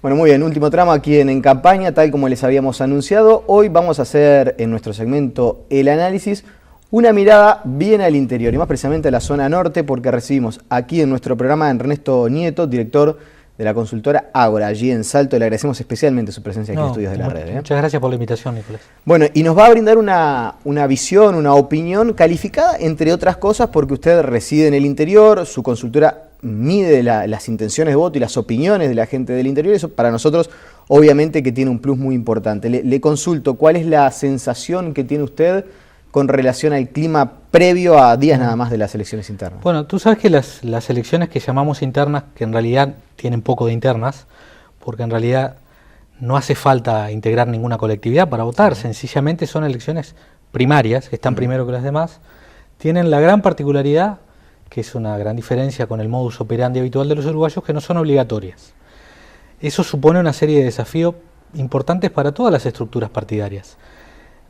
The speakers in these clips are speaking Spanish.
Bueno, muy bien, último tramo aquí en Campaña, tal como les habíamos anunciado. Hoy vamos a hacer en nuestro segmento El Análisis una mirada bien al interior y más precisamente a la zona norte, porque recibimos aquí en nuestro programa a Ernesto Nieto, director de la consultora Ágora, allí en Salto. Le agradecemos especialmente su presencia aquí en Estudios de la Red. Muchas gracias por la invitación, Nicolás. Bueno, y nos va a brindar una visión, una opinión calificada, entre otras cosas, porque usted reside en el interior, su consultora mide las intenciones de voto y las opiniones de la gente del interior. Eso para nosotros obviamente que tiene un plus muy importante. Le consulto, ¿cuál es la sensación que tiene usted con relación al clima previo a días nada más de las elecciones internas? Bueno, tú sabes que las elecciones que llamamos internas, que en realidad tienen poco de internas, porque en realidad no hace falta integrar ninguna colectividad para votar, sencillamente son elecciones primarias, que están primero que las demás, tienen la gran particularidad, que es una gran diferencia con el modus operandi habitual de los uruguayos, que no son obligatorias. Eso supone una serie de desafíos importantes para todas las estructuras partidarias.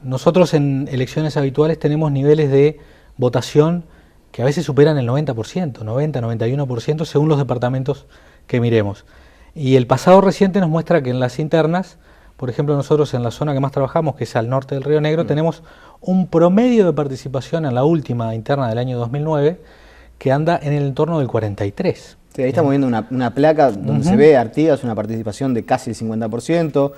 Nosotros en elecciones habituales tenemos niveles de votación que a veces superan el 90%, 90, 91% según los departamentos que miremos. Y el pasado reciente nos muestra que en las internas, por ejemplo nosotros en la zona que más trabajamos, que es al norte del Río Negro, tenemos un promedio de participación en la última interna del año 2009 que anda en el entorno del 43%. Sí, ahí estamos viendo una placa donde se ve Artigas, una participación de casi el 50%,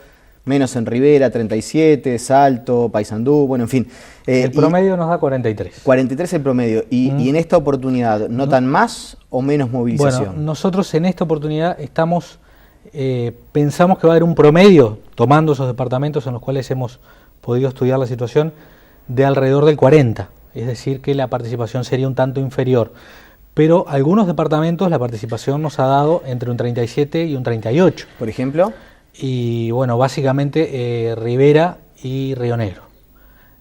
menos en Rivera, 37%, Salto, Paysandú, bueno, en fin. El promedio nos da 43%. 43% el promedio. Y en esta oportunidad, ¿notan más o menos movilización? Bueno, nosotros en esta oportunidad pensamos que va a haber un promedio, tomando esos departamentos en los cuales hemos podido estudiar la situación, de alrededor del 40%. Es decir, que la participación sería un tanto inferior. Pero algunos departamentos la participación nos ha dado entre un 37 y un 38. ¿Por ejemplo? Y bueno, básicamente Rivera y Río Negro.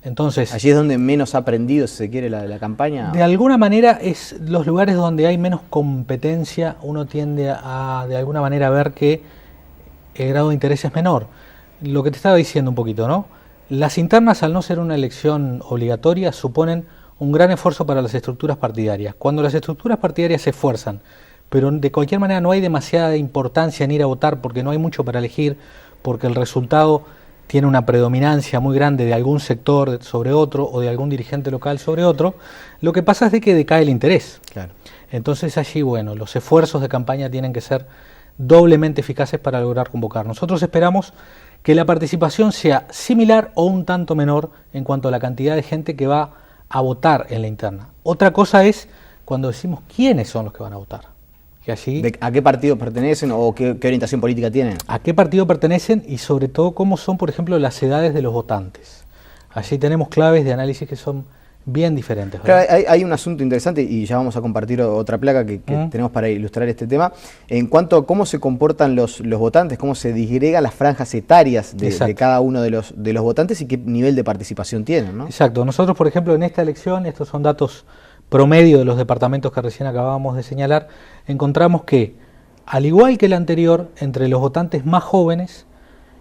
Entonces, allí es donde menos ha prendido, si se quiere, la campaña. De alguna manera es los lugares donde hay menos competencia, uno tiende a de alguna manera a ver que el grado de interés es menor. Lo que te estaba diciendo un poquito, ¿no? Las internas, al no ser una elección obligatoria, suponen un gran esfuerzo para las estructuras partidarias. Cuando las estructuras partidarias se esfuerzan, pero de cualquier manera no hay demasiada importancia en ir a votar porque no hay mucho para elegir, porque el resultado tiene una predominancia muy grande de algún sector sobre otro o de algún dirigente local sobre otro, lo que pasa es de que decae el interés. Claro. Entonces allí, bueno, los esfuerzos de campaña tienen que ser doblemente eficaces para lograr convocar. Nosotros esperamos que la participación sea similar o un tanto menor en cuanto a la cantidad de gente que va a votar en la interna. Otra cosa es cuando decimos quiénes son los que van a votar. Que allí, ¿a qué partido pertenecen o qué orientación política tienen? A qué partido pertenecen y sobre todo cómo son, por ejemplo, las edades de los votantes. Allí tenemos claves de análisis que son bien diferentes. Claro, hay un asunto interesante y ya vamos a compartir otra placa que tenemos para ilustrar este tema, en cuanto a cómo se comportan los votantes, cómo se disgregan las franjas etarias de cada uno de los votantes y qué nivel de participación tienen, ¿no? Exacto. Nosotros, por ejemplo, en esta elección, estos son datos promedio de los departamentos que recién acabábamos de señalar, encontramos que, al igual que el anterior, entre los votantes más jóvenes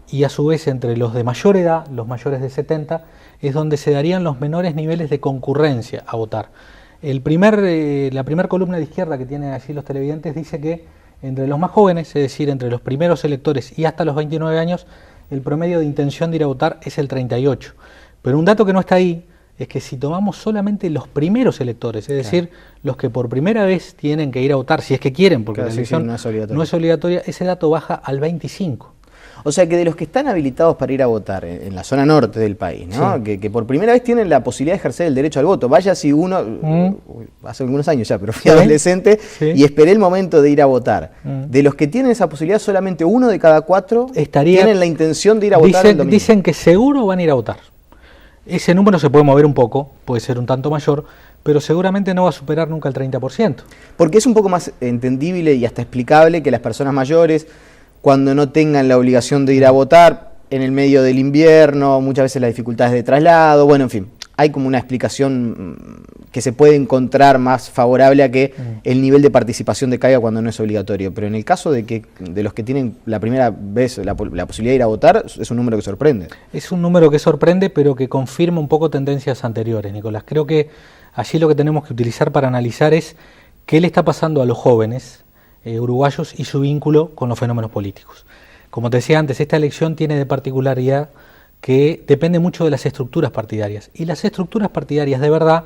y a su vez entre los de mayor edad, los mayores de 70, es donde se darían los menores niveles de concurrencia a votar. La primera columna de izquierda que tienen allí los televidentes dice que entre los más jóvenes, es decir, entre los primeros electores y hasta los 29 años, el promedio de intención de ir a votar es el 38. Pero un dato que no está ahí es que si tomamos solamente los primeros electores, es decir, los que por primera vez tienen que ir a votar, si es que quieren, porque la elección no es obligatoria, ese dato baja al 25. O sea que de los que están habilitados para ir a votar en la zona norte del país, ¿no? Que por primera vez tienen la posibilidad de ejercer el derecho al voto, vaya si uno, hace algunos años ya, pero fui adolescente y esperé el momento de ir a votar. De los que tienen esa posibilidad, solamente uno de cada 4 tienen la intención de ir a votar el domingo. Dicen que seguro van a ir a votar. Ese número se puede mover un poco, puede ser un tanto mayor, pero seguramente no va a superar nunca el 30%. Porque es un poco más entendible y hasta explicable que las personas mayores, cuando no tengan la obligación de ir a votar, en el medio del invierno, muchas veces las dificultades de traslado, bueno, en fin, hay como una explicación que se puede encontrar más favorable a que el nivel de participación decaiga cuando no es obligatorio. Pero en el caso de los que tienen la primera vez la posibilidad de ir a votar, es un número que sorprende. Es un número que sorprende, pero que confirma un poco tendencias anteriores, Nicolás. Creo que allí lo que tenemos que utilizar para analizar es qué le está pasando a los jóvenes uruguayos y su vínculo con los fenómenos políticos. Como te decía antes, esta elección tiene de particularidad que depende mucho de las estructuras partidarias. Y las estructuras partidarias de verdad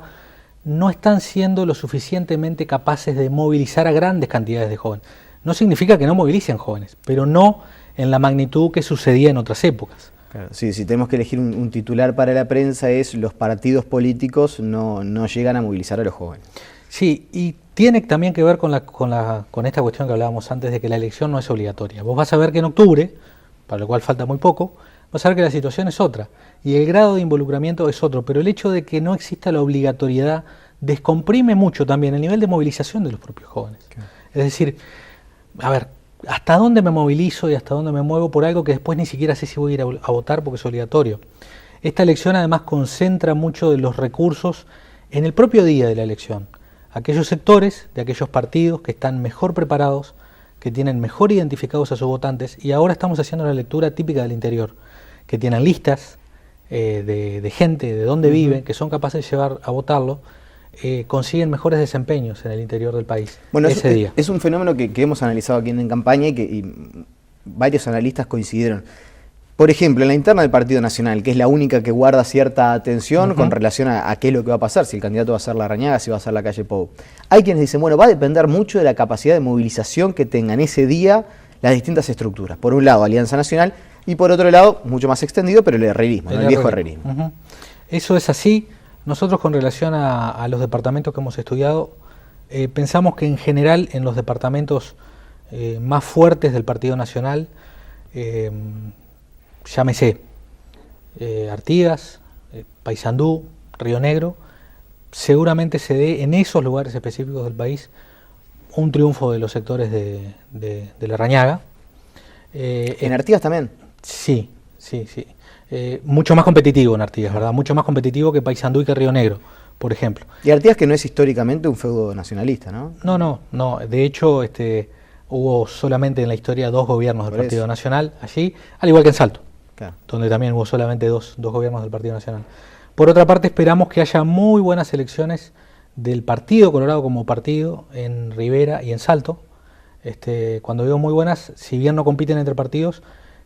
no están siendo lo suficientemente capaces de movilizar a grandes cantidades de jóvenes. No significa que no movilicen jóvenes, pero no en la magnitud que sucedía en otras épocas. Claro, sí, si tenemos que elegir un titular para la prensa es los partidos políticos no llegan a movilizar a los jóvenes. Sí, y tiene también que ver con esta cuestión que hablábamos antes de que la elección no es obligatoria. Vos vas a ver que en octubre, para lo cual falta muy poco, vas a ver que la situación es otra y el grado de involucramiento es otro, pero el hecho de que no exista la obligatoriedad descomprime mucho también el nivel de movilización de los propios jóvenes. Claro. Es decir, a ver, ¿hasta dónde me movilizo y hasta dónde me muevo por algo que después ni siquiera sé si voy a ir a votar porque es obligatorio? Esta elección además concentra mucho de los recursos en el propio día de la elección. Aquellos sectores de aquellos partidos que están mejor preparados, que tienen mejor identificados a sus votantes, y ahora estamos haciendo la lectura típica del interior, que tienen listas de gente, de dónde viven, que son capaces de llevar a votarlo, consiguen mejores desempeños en el interior del país. Bueno, ese día. Es un fenómeno que hemos analizado aquí en Campaña y varios analistas coincidieron. Por ejemplo, en la interna del Partido Nacional, que es la única que guarda cierta atención con relación a qué es lo que va a pasar, si el candidato va a ser Larrañaga, si va a ser la calle Pou. Hay quienes dicen, bueno, va a depender mucho de la capacidad de movilización que tengan ese día las distintas estructuras. Por un lado, Alianza Nacional, y por otro lado, mucho más extendido, pero el herrerismo, el viejo herrerismo. Eso es así. Nosotros, con relación a los departamentos que hemos estudiado, pensamos que en general en los departamentos más fuertes del Partido Nacional, llámese Artigas, Paysandú, Río Negro, seguramente se dé en esos lugares específicos del país un triunfo de los sectores de Larrañaga. ¿En Artigas también? Sí. Mucho más competitivo en Artigas, ¿verdad? Mucho más competitivo que Paysandú y que Río Negro, por ejemplo. Y Artigas, que no es históricamente un feudo nacionalista, ¿no? No. De hecho, hubo solamente en la historia 2 gobiernos del Partido Nacional allí, al igual que en Salto, claro, donde también hubo solamente dos gobiernos del Partido Nacional. Por otra parte, esperamos que haya muy buenas elecciones del Partido Colorado como partido en Rivera y en Salto. Cuando digo muy buenas, si bien no compiten entre partidos,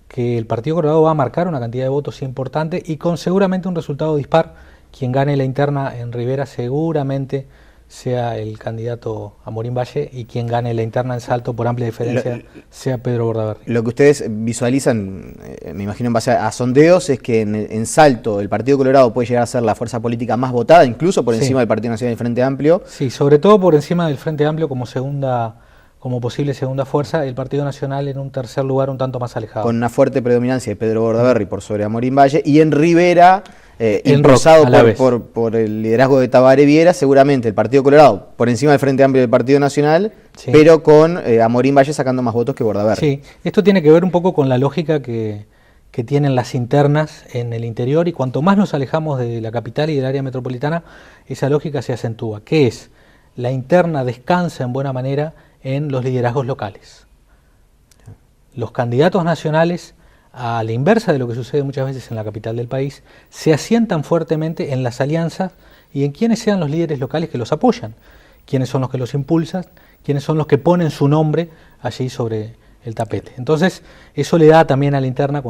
que el Partido Colorado va a marcar una cantidad de votos importante y con seguramente un resultado dispar. Quien gane la interna en Rivera seguramente sea el candidato Amorín Valle, y quien gane la interna en Salto por amplia diferencia sea Pedro Bordaberry. Lo que ustedes visualizan, me imagino en base a sondeos, es que en Salto el Partido Colorado puede llegar a ser la fuerza política más votada, incluso por encima del Partido Nacional y del Frente Amplio. Sí, sobre todo por encima del Frente Amplio como posible segunda fuerza, el Partido Nacional en un tercer lugar un tanto más alejado. Con una fuerte predominancia de Pedro Bordaberry por sobre Amorín Valle, y en Rivera, impulsado por el liderazgo de Tabaré Viera, seguramente el Partido Colorado por encima del Frente Amplio del Partido Nacional, pero con Amorín Valle sacando más votos que Bordaberry. Sí, esto tiene que ver un poco con la lógica que tienen las internas en el interior, y cuanto más nos alejamos de la capital y del área metropolitana, esa lógica se acentúa, que es la interna descansa en buena manera en los liderazgos locales. Los candidatos nacionales, a la inversa de lo que sucede muchas veces en la capital del país, se asientan fuertemente en las alianzas y en quiénes sean los líderes locales que los apoyan, quiénes son los que los impulsan, quiénes son los que ponen su nombre allí sobre el tapete. Entonces, eso le da también a la interna,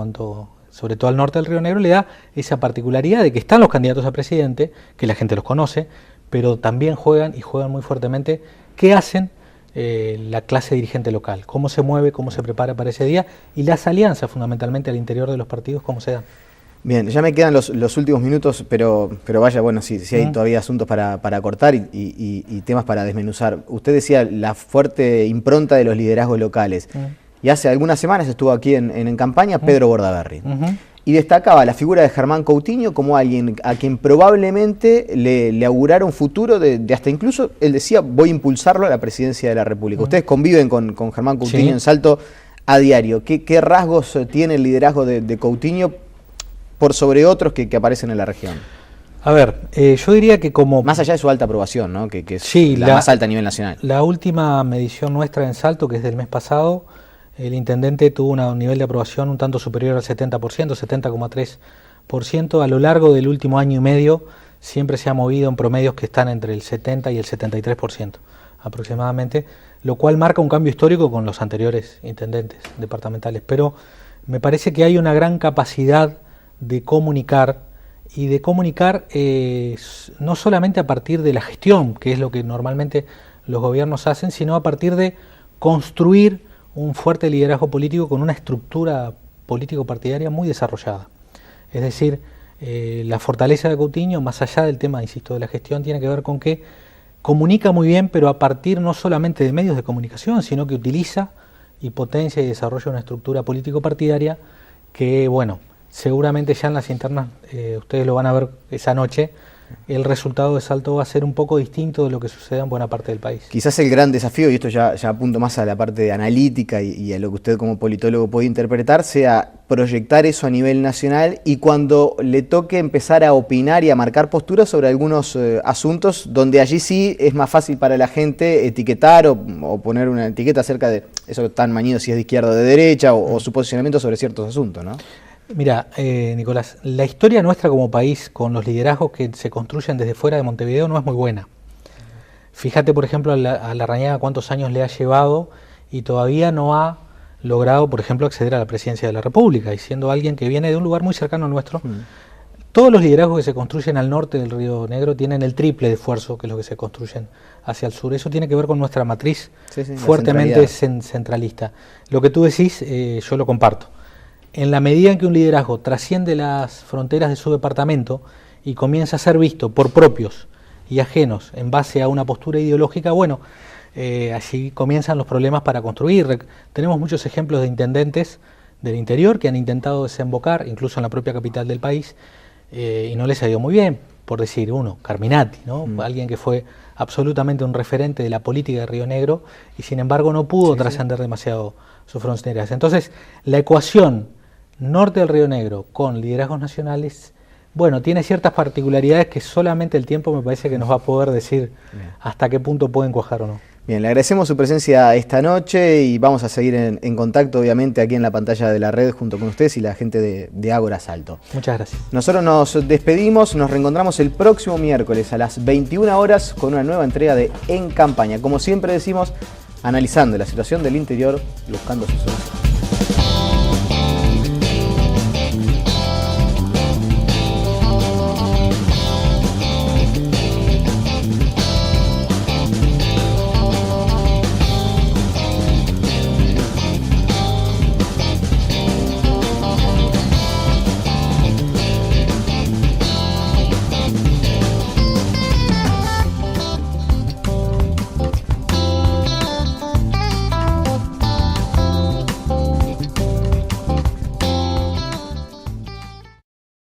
sobre todo al norte del Río Negro, le da esa particularidad de que están los candidatos a presidente, que la gente los conoce, pero también juegan muy fuertemente qué hacen la clase dirigente local, cómo se mueve, cómo se prepara para ese día, y las alianzas fundamentalmente al interior de los partidos, cómo se dan. Bien, ya me quedan los últimos minutos, pero vaya, bueno, si hay todavía asuntos para cortar y temas para desmenuzar. Usted decía la fuerte impronta de los liderazgos locales, y hace algunas semanas estuvo aquí en campaña Pedro Bordaberry. Y destacaba la figura de Germán Coutinho como alguien a quien probablemente le augurara un futuro de hasta incluso, él decía, voy a impulsarlo a la presidencia de la República. Ustedes conviven con Germán Coutinho en Salto a diario. ¿Qué rasgos tiene el liderazgo de Coutinho por sobre otros que aparecen en la región? A ver, yo diría que como... Más allá de su alta aprobación, ¿no? que es la más alta a nivel nacional. La última medición nuestra en Salto, que es del mes pasado, el intendente tuvo un nivel de aprobación un tanto superior al 70%, 70,3%. A lo largo del último año y medio siempre se ha movido en promedios que están entre el 70 y el 73%. aproximadamente, lo cual marca un cambio histórico con los anteriores intendentes departamentales. Pero me parece que hay una gran capacidad de comunicar, y de comunicar no solamente a partir de la gestión, que es lo que normalmente los gobiernos hacen, sino a partir de construir un fuerte liderazgo político con una estructura político-partidaria muy desarrollada. Es decir, la fortaleza de Coutinho, más allá del tema, insisto, de la gestión, tiene que ver con que comunica muy bien, pero a partir no solamente de medios de comunicación, sino que utiliza y potencia y desarrolla una estructura político-partidaria que, bueno, seguramente ya en las internas, ustedes lo van a ver esa noche, el resultado de Salto va a ser un poco distinto de lo que sucede en buena parte del país. Quizás el gran desafío, y esto ya apunto más a la parte de analítica y a lo que usted como politólogo puede interpretar, sea proyectar eso a nivel nacional y cuando le toque empezar a opinar y a marcar posturas sobre algunos asuntos donde allí sí es más fácil para la gente etiquetar o poner una etiqueta acerca de eso tan mañido si es de izquierda o de derecha o su posicionamiento sobre ciertos asuntos, ¿no? Mira, Nicolás, la historia nuestra como país con los liderazgos que se construyen desde fuera de Montevideo no es muy buena. Fíjate, por ejemplo, a Larrañaga cuántos años le ha llevado y todavía no ha logrado, por ejemplo, acceder a la presidencia de la República, y siendo alguien que viene de un lugar muy cercano al nuestro. Todos los liderazgos que se construyen al norte del Río Negro tienen el triple de esfuerzo que los que se construyen hacia el sur. Eso tiene que ver con nuestra matriz fuertemente centralista. Lo que tú decís, yo lo comparto. En la medida en que un liderazgo trasciende las fronteras de su departamento y comienza a ser visto por propios y ajenos en base a una postura ideológica, bueno, allí comienzan los problemas para construir. Tenemos muchos ejemplos de intendentes del interior que han intentado desembocar, incluso en la propia capital del país, y no les ha ido muy bien. Por decir uno, Carminati, ¿no? Alguien que fue absolutamente un referente de la política de Río Negro y sin embargo no pudo trascender demasiado sus fronteras. Entonces, la ecuación norte del Río Negro con liderazgos nacionales, bueno, tiene ciertas particularidades que solamente el tiempo me parece que nos va a poder decir hasta qué punto pueden cuajar o no. Bien, le agradecemos su presencia esta noche y vamos a seguir en contacto, obviamente, aquí en la pantalla de la red junto con ustedes y la gente de Ágora Salto. Muchas gracias. Nosotros nos despedimos, nos reencontramos el próximo miércoles a las 21 horas con una nueva entrega de En Campaña. Como siempre decimos, analizando la situación del interior, buscando sus soluciones.